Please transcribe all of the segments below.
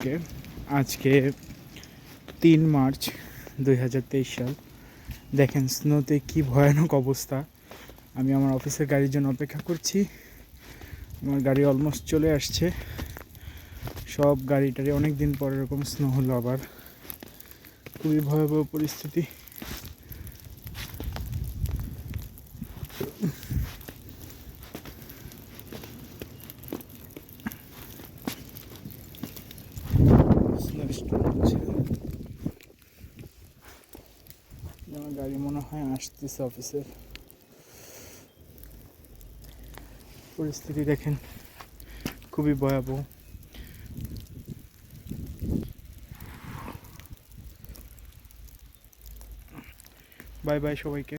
আজকে 3 মার্চ 2023 সাল। দেখেন স্নোতে কি ভয়ানক অবস্থা। আমি আমার অফিসের গাড়ির জন্য অপেক্ষা করছি। আমার গাড়ি অলমোস্ট চলে আসছে। সব গাড়িটারে অনেক দিন পর এরকম স্নো হলো আবার। খুবই ভয়াবহ পরিস্থিতি। আমার গাড়ি মনে হয় আসতেছে অফিসের। পরিস্থিতি দেখেন খুবই ভয়াবহ। বাই বাই সবাইকে।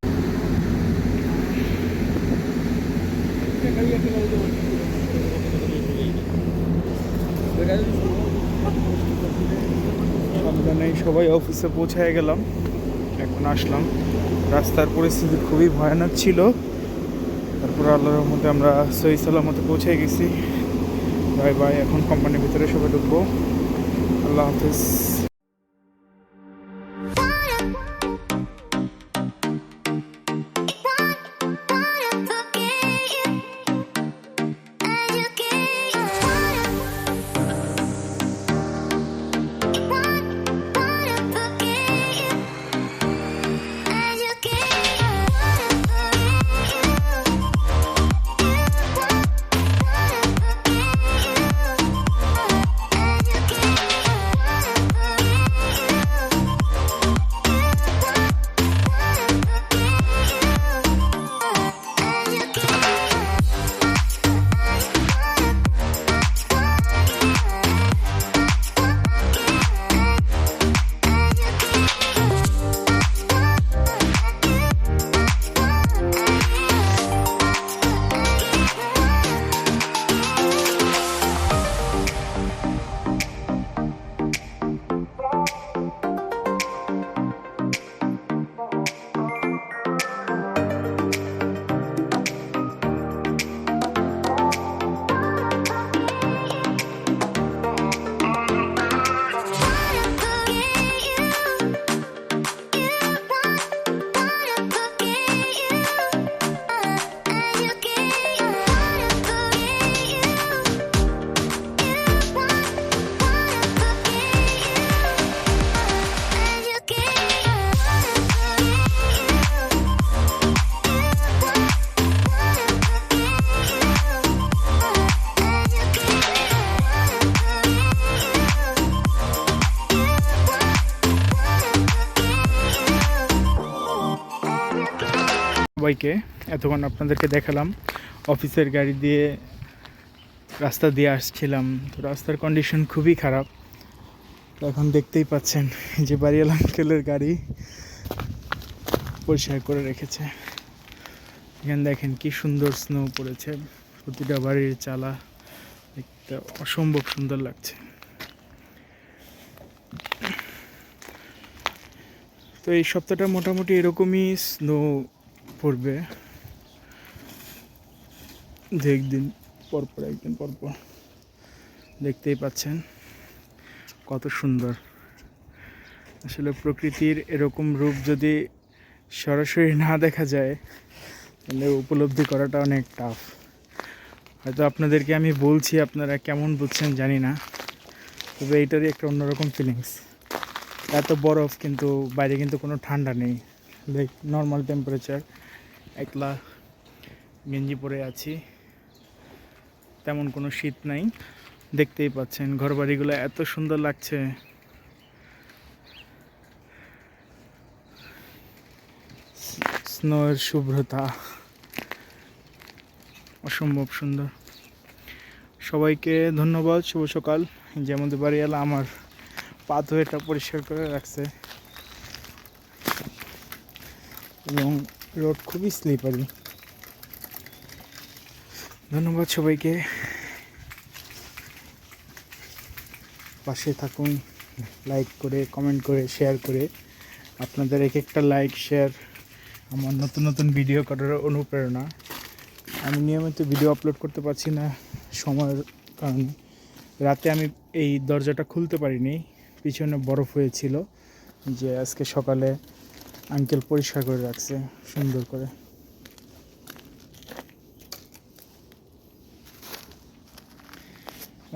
সাবধানে সবাই অফিসে পৌঁছায় গেলাম। এখন আসলাম। রাস্তার পরিস্থিতি খুবই ভয়ানক ছিল, তারপর আল্লাহর রহমতে আমরা সহি সালামতে পৌঁছে গেছি। Bye bye. এখন কোম্পানির ভিতরে সবাই ঢুকবো। আল্লাহ হাফিজ। সবাইকে এতক্ষণ আপনাদেরকে দেখালাম অফিসের গাড়ি দিয়ে রাস্তা দিয়ে আসছিলাম। তো রাস্তার কন্ডিশন খুবই খারাপ। তো এখন দেখতেই পাচ্ছেন যে বাড়িওয়ালা আঙ্কেলের গাড়ি পরিষ্কার করে রেখেছে। এখানে দেখেন কি সুন্দর স্নো পড়েছে, প্রতিটা বাড়ির চালা একটা অসম্ভব সুন্দর লাগছে। তো এই সপ্তাহটা মোটামুটি এরকমই স্নো পড়বে, একদিন পরপর একদিন পরপর। দেখতেই পাচ্ছেন কত সুন্দর। আসলে প্রকৃতির এরকম রূপ যদি সরাসরি না দেখা যায় তাহলে উপলব্ধি করাটা অনেক টাফ। হয়তো আপনাদেরকে আমি বলছি, আপনারা কেমন বুঝছেন জানি না, তবে এইটারই একটা অন্যরকম ফিলিংস। এত বরফ কিন্তু বাইরে কিন্তু কোনো ঠান্ডা নেই, লাইক নর্মাল টেম্পারেচার। একলা গেঞ্জি পরে আছি, তেমন কোনো শীত নাই। দেখতেই পাচ্ছেন ঘরবাড়িগুলো এত সুন্দর লাগছে। স্নোয়ের শুভ্রতা অসম্ভব সুন্দর। সবাইকে ধন্যবাদ। শুভ সকাল। যেমন বাড়িওয়ালা আমার পাথওয়েটা পরিষ্কার করে রাখছে এবং রোড খুবই স্লিপারি। ধন্যবাদ সবাইকে। পাশে থাকুন, লাইক করে, কমেন্ট করে, শেয়ার করে। আপনাদের এক একটা লাইক শেয়ার আমার নতুন নতুন ভিডিও করার অনুপ্রেরণা। আমি নিয়মিত ভিডিও আপলোড করতে পারছি না সময়ের কারণে। রাতে আমি এই দরজাটা খুলতে পারিনি, পিছনে বরফ হয়েছিল, যে আজকে সকালে আঙ্কেল পরিষ্কার করে রাখছে সুন্দর করে।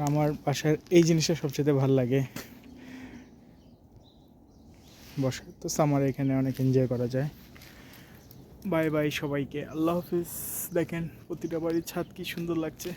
আমার বাসার এই জিনিসটা সবচেয়ে ভালো লাগে, বসে তো সামারে এখানে অনেক এনজয় করা যায়। বাই বাই সবাইকে, আল্লাহ হাফিজ। দেখেন প্রতিটা বাড়ির ছাদ কি সুন্দর লাগছে।